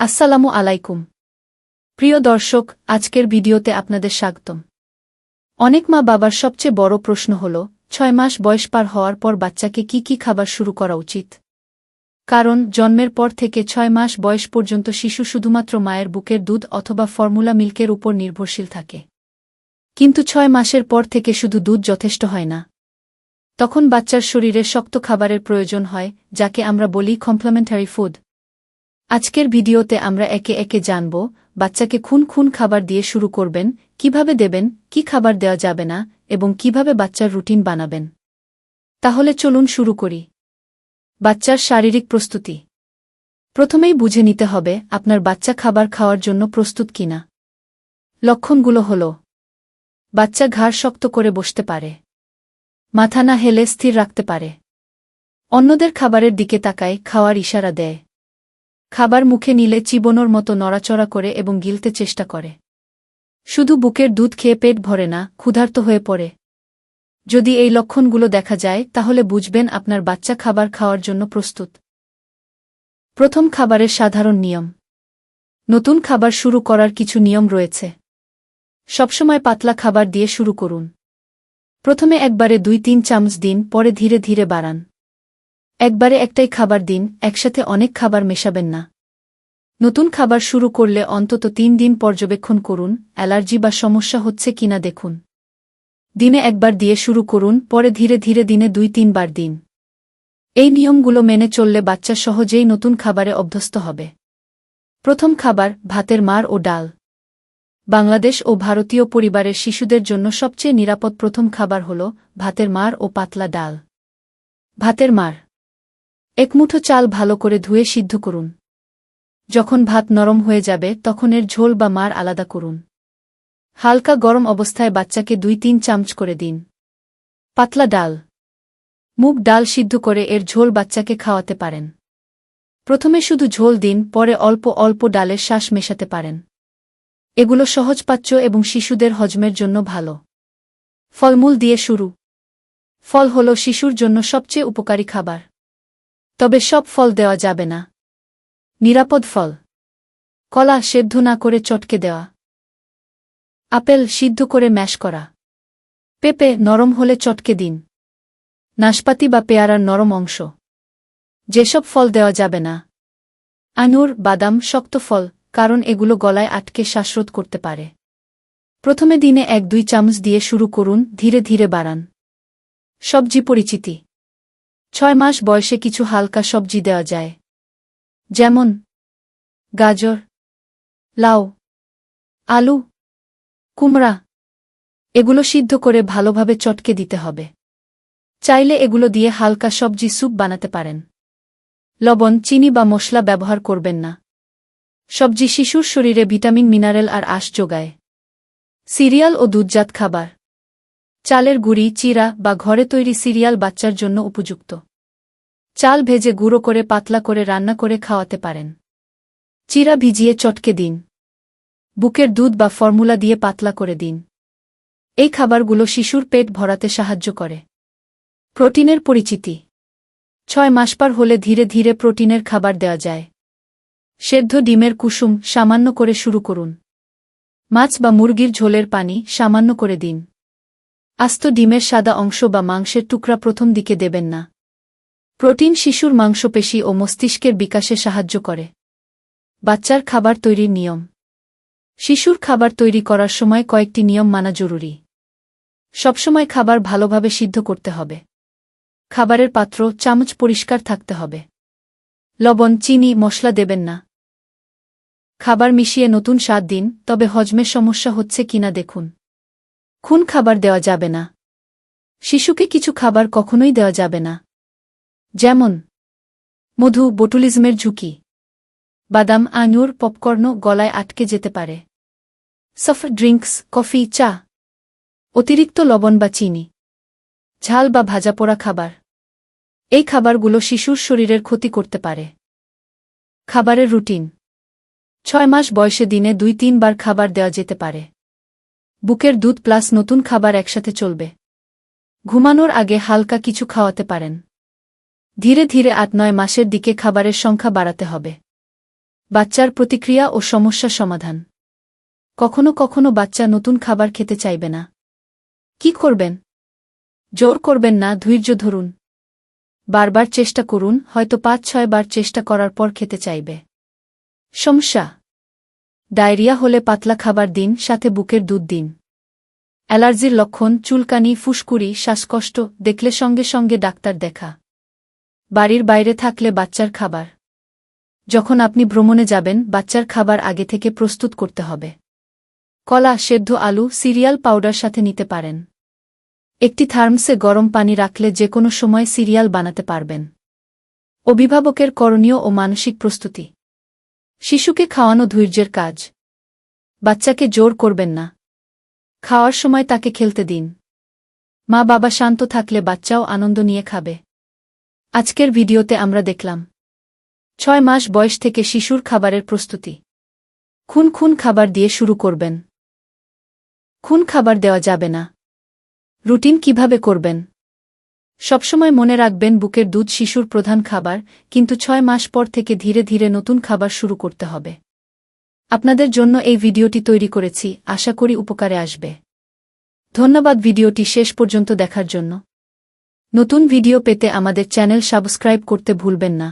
আসসালামু আলাইকুম প্রিয় দর্শক, আজকের ভিডিওতে আপনাদের স্বাগতম। অনেক মা বাবার সবচেয়ে বড় প্রশ্ন হল ৬ মাস বয়স পার হওয়ার পর বাচ্চাকে কি খাবার শুরু করা উচিত। কারণ জন্মের পর থেকে ৬ মাস বয়স পর্যন্ত শিশু শুধুমাত্র মায়ের বুকের দুধ অথবা ফর্মুলা মিল্কের উপর নির্ভরশীল থাকে। কিন্তু ৬ মাসের পর থেকে শুধু দুধ যথেষ্ট হয় না। তখন বাচ্চার শরীরে শক্ত খাবারের প্রয়োজন হয়, যাকে আমরা বলি কমপ্লিমেন্টারি ফুড। আজকের ভিডিওতে আমরা একে একে জানব বাচ্চাকে কোন খাবার দিয়ে শুরু করবেন, কিভাবে দেবেন, কি খাবার দেওয়া যাবে না এবং কিভাবে বাচ্চার রুটিন বানাবেন। তাহলে চলুন শুরু করি। বাচ্চার শারীরিক প্রস্তুতি। প্রথমেই বুঝে নিতে হবে আপনার বাচ্চা খাবার খাওয়ার জন্য প্রস্তুত কিনা। লক্ষণগুলো হল: বাচ্চা ঘাড় শক্ত করে বসতে পারে, মাথা না হেলে স্থির রাখতে পারে, অন্যদের খাবারের দিকে তাকায়, খাওয়ার ইশারা দেয়, খাবার মুখে নিলে চিবোনোর মতো নড়াচড়া করে এবং গিলতে চেষ্টা করে, শুধু বুকের দুধ খেয়ে পেট ভরে না, ক্ষুধার্ত হয়ে পড়ে। যদি এই লক্ষণগুলো দেখা যায় তাহলে বুঝবেন আপনার বাচ্চা খাবার খাওয়ার জন্য প্রস্তুত। প্রথম, খাবারের সাধারণ নিয়ম। নতুন খাবার শুরু করার কিছু নিয়ম রয়েছে। সবসময় পাতলা খাবার দিয়ে শুরু করুন। প্রথমে একবারে ২-৩ চামচ দিন, পরে ধীরে ধীরে বাড়ান। একবারে একটাই খাবার দিন, একসাথে অনেক খাবার মেশাবেন না। নতুন খাবার শুরু করলে অন্তত ৩ দিন পর্যবেক্ষণ করুন, অ্যালার্জি বা সমস্যা হচ্ছে কিনা দেখুন। দিনে একবার দিয়ে শুরু করুন, পরে ধীরে ধীরে দিনে ২-৩ বার দিন। এই নিয়মগুলো মেনে চললে বাচ্চা সহজেই নতুন খাবারে অভ্যস্ত হবে। প্রথম খাবার: ভাতের মাড় ও ডাল। বাংলাদেশ ও ভারতীয় পরিবারের শিশুদের জন্য সবচেয়ে নিরাপদ প্রথম খাবার হল ভাতের মাড় ও পাতলা ডাল। ভাতের মাড়: এক মুঠো চাল ভালো করে ধুয়ে সিদ্ধ করুন। যখন ভাত নরম হয়ে যাবে তখন এর ঝোল বা মাড় আলাদা করুন। হালকা গরম অবস্থায় বাচ্চাকে ২-৩ চামচ করে দিন। পাতলা ডাল: মুগ ডাল সিদ্ধ করে এর ঝোল বাচ্চাকে খাওয়াতে পারেন। প্রথমে শুধু ঝোল দিন, পরে অল্প অল্প ডালের শাঁস মেশাতে পারেন। এগুলো সহজপাচ্য এবং শিশুদের হজমের জন্য ভালো। ফলমূল দিয়ে শুরু। ফল হল শিশুর জন্য সবচেয়ে উপকারী খাবার। তবে সব ফল দেওয়া যাবে না। নিরাপদ ফল: কলা সেদ্ধ না করে চটকে দেওয়া, আপেল সিদ্ধ করে ম্যাশ করা, পেঁপে নরম হলে চটকে দিন, নাশপাতি বা পেয়ারার নরম অংশ। যেসব ফল দেওয়া যাবে না: আঙুর, বাদাম, শক্ত ফল, কারণ এগুলো গলায় আটকে শ্বাসরোধ করতে পারে। প্রথমে দিনে ১-২ চামচ দিয়ে শুরু করুন, ধীরে ধীরে বাড়ান। সবজি পরিচিতি। ৬ মাস বয়সে কিছু হালকা সবজি দেওয়া যায়, যেমন গাজর, লাউ, আলু, কুমড়া। এগুলো সিদ্ধ করে ভালোভাবে চটকে দিতে হবে। চাইলে এগুলো দিয়ে হালকা সবজি স্যুপ বানাতে পারেন। লবণ, চিনি বা মশলা ব্যবহার করবেন না। সবজি শিশুর শরীরে ভিটামিন, মিনারেল আর আঁশ যোগায়। সিরিয়াল ও দুধজাত খাবার। চালের গুঁড়ি, চিরা বা ঘরে তৈরি সিরিয়াল বাচ্চার জন্য উপযুক্ত। চাল ভেজে গুঁড়ো করে পাতলা করে রান্না করে খাওয়াতে পারেন। চিরা ভিজিয়ে চটকে দিন। বুকের দুধ বা ফর্মুলা দিয়ে পাতলা করে দিন। এই খাবারগুলো শিশুর পেট ভরাতে সাহায্য করে। প্রোটিনের পরিচিতি। ৬ মাস পার হলে ধীরে ধীরে প্রোটিনের খাবার দেওয়া যায়। সেদ্ধ ডিমের কুসুম সামান্য করে শুরু করুন। মাছ বা মুরগির ঝোলের পানি সামান্য করে দিন। আস্ত ডিমের সাদা অংশ বা মাংসের টুকরা প্রথম দিকে দেবেন না। প্রোটিন শিশুর মাংসপেশি ও মস্তিষ্কের বিকাশে সাহায্য করে। বাচ্চার খাবার তৈরির নিয়ম। শিশুর খাবার তৈরি করার সময় কয়েকটি নিয়ম মানা জরুরি। সবসময় খাবার ভালোভাবে সিদ্ধ করতে হবে। খাবারের পাত্র, চামচ পরিষ্কার থাকতে হবে। লবণ, চিনি, মশলা দেবেন না। খাবার মিশিয়ে নতুন স্বাদ দিন, তবে হজমের সমস্যা হচ্ছে কিনা দেখুন। কোন খাবার দেওয়া যাবে না। শিশুকে কিছু খাবার কখনোই দেওয়া যাবে না, যেমন মধু, বোটুলিজমের ঝুঁকি। বাদাম, আঙুর, পপকর্ন গলায় আটকে যেতে পারে। সফট ড্রিঙ্কস, কফি, চা। অতিরিক্ত লবণ বা চিনি। ঝাল বা ভাজাপোড়া খাবার। এই খাবারগুলো শিশুর শরীরের ক্ষতি করতে পারে। খাবারের রুটিন। ৬ মাস বয়সে দিনে ২-৩ বার খাবার দেওয়া যেতে পারে। বুকের দুধ প্লাস নতুন খাবার একসাথে চলবে। ঘুমানোর আগে হালকা কিছু খাওয়াতে পারেন। ধীরে ধীরে ৮-৯ মাসের দিকে খাবারের সংখ্যা বাড়াতে হবে। বাচ্চার প্রতিক্রিয়া ও সমস্যা সমাধান। কখনো কখনো বাচ্চা নতুন খাবার খেতে চাইবে না। কি করবেন? জোর করবেন না, ধৈর্য ধরুন। বারবার চেষ্টা করুন, হয়তো ৫-৬ বার চেষ্টা করার পর খেতে চাইবে। সমস্যা: ডায়রিয়া হলে পাতলা খাবার দিন, সাথে বুকের দুধ দিন। অ্যালার্জির লক্ষণ: চুলকানি, ফুসকুড়ি, শ্বাসকষ্ট, দেখলে সঙ্গে সঙ্গে ডাক্তার দেখা। বাড়ির বাইরে থাকলে বাচ্চার খাবার: যখন আপনি ভ্রমণে যাবেন, বাচ্চার খাবার আগে থেকে প্রস্তুত করতে হবে। কলা, সেদ্ধ আলু, সিরিয়াল পাউডার সাথে নিতে পারেন। একটি থার্মসে গরম পানি রাখলে যে কোনো সময় সিরিয়াল বানাতে পারবেন। অভিভাবকের করণীয় ও মানসিক প্রস্তুতি: শিশুকে খাওয়ানো ধৈর্যের কাজ। বাচ্চাকে জোর করবেন না। খাওয়ার সময় তাকে খেলতে দিন। মা বাবা শান্ত থাকলে বাচ্চাও আনন্দ নিয়ে খাবে। আজকের ভিডিওতে আমরা দেখলাম ৬ মাস বয়স থেকে শিশুর খাবারের প্রস্তুতি। খুন খাবার দিয়ে শুরু করবেন। খুন খাবার দেওয়া যাবে না। রুটিন কিভাবে করবেন? সবসময় মনে রাখবেন, বুকের দুধ শিশুর প্রধান খাবার, কিন্তু ৬ মাস পর থেকে ধীরে ধীরে নতুন খাবার শুরু করতে হবে। আপনাদের জন্য এই ভিডিওটি তৈরি করেছি, আশা করি উপকারে আসবে। ধন্যবাদ ভিডিওটি শেষ পর্যন্ত দেখার জন্য। নতুন ভিডিও পেতে আমাদের চ্যানেল সাবস্ক্রাইব করতে ভুলবেন না।